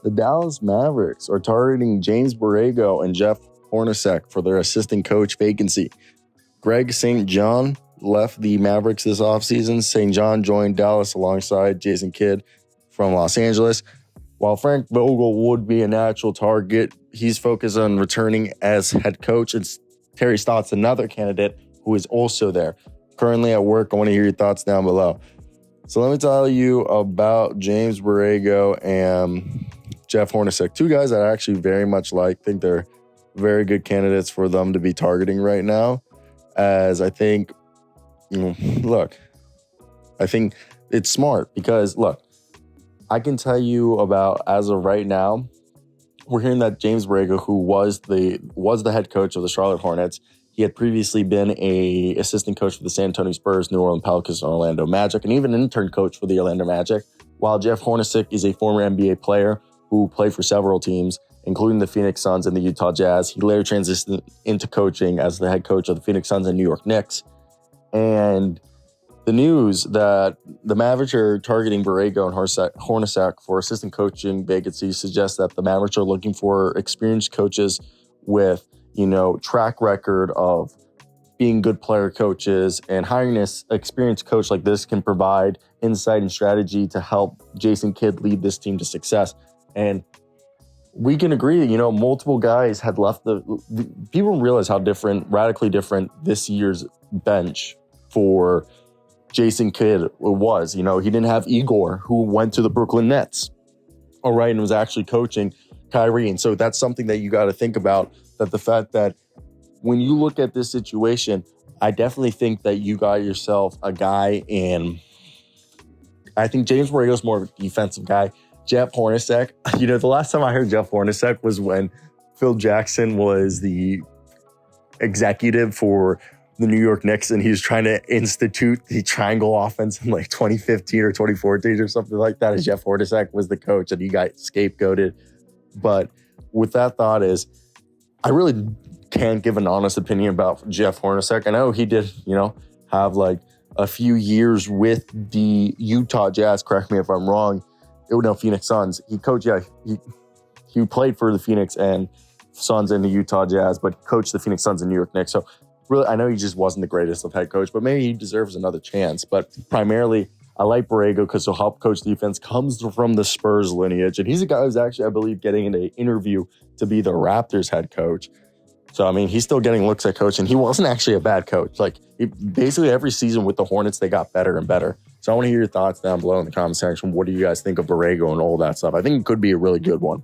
The Dallas Mavericks are targeting James Borrego and Jeff Hornacek for their assistant coach vacancy. Greg St. John left the Mavericks this offseason. St. John joined Dallas alongside Jason Kidd from Los Angeles. While Frank Vogel would be a natural target, he's focused on returning as head coach. It's Terry Stotts, another candidate who is also there. Currently at work, I want to hear your thoughts down below. So let me tell you about James Borrego and Jeff Hornacek, two guys that I actually very much like. Think they're very good candidates for them to be targeting right now. As I think, I think it's smart because, look, I can tell you about, as of right now, we're hearing that James Borrego, who was the head coach of the Charlotte Hornets, he had previously been a assistant coach for the San Antonio Spurs, New Orleans Pelicans, and Orlando Magic, and even an intern coach for the Orlando Magic. While Jeff Hornacek is a former NBA player who played for several teams, including the Phoenix Suns and the Utah Jazz. He later transitioned into coaching as the head coach of the Phoenix Suns and New York Knicks. And the news that the Mavericks are targeting Borrego and Hornacek for assistant coaching vacancies suggests that the Mavericks are looking for experienced coaches with, track record of being good player coaches, and hiring an experienced coach like this can provide insight and strategy to help Jason Kidd lead this team to success. And we can agree that, multiple guys had left the people realize how radically different this year's bench for Jason Kidd was. He didn't have Igor, who went to the Brooklyn Nets, all right, and was actually coaching Kyrie. And so that's something that you got to think about, that the fact that when you look at this situation, I definitely think that you got yourself a guy in, I think James Borrego is more of a defensive guy. Jeff Hornacek, the last time I heard Jeff Hornacek was when Phil Jackson was the executive for the New York Knicks, and he was trying to institute the triangle offense in like 2015 or 2014 or something like that, as Jeff Hornacek was the coach and he got scapegoated. But with that thought is, I really can't give an honest opinion about Jeff Hornacek. I know he did, have like a few years with the Utah Jazz, correct me if I'm wrong. Phoenix Suns. He coached, he played for the Phoenix and Suns and the Utah Jazz, but coached the Phoenix Suns and New York Knicks. So really, I know he just wasn't the greatest of head coach, but maybe he deserves another chance. But primarily, I like Borrego because he'll help coach defense, comes from the Spurs lineage. And he's a guy who's actually, I believe, getting an interview to be the Raptors head coach. So, he's still getting looks at coach, and he wasn't actually a bad coach. Basically every season with the Hornets, they got better and better. So I want to hear your thoughts down below in the comment section. What do you guys think of Borrego and all that stuff? I think it could be a really good one.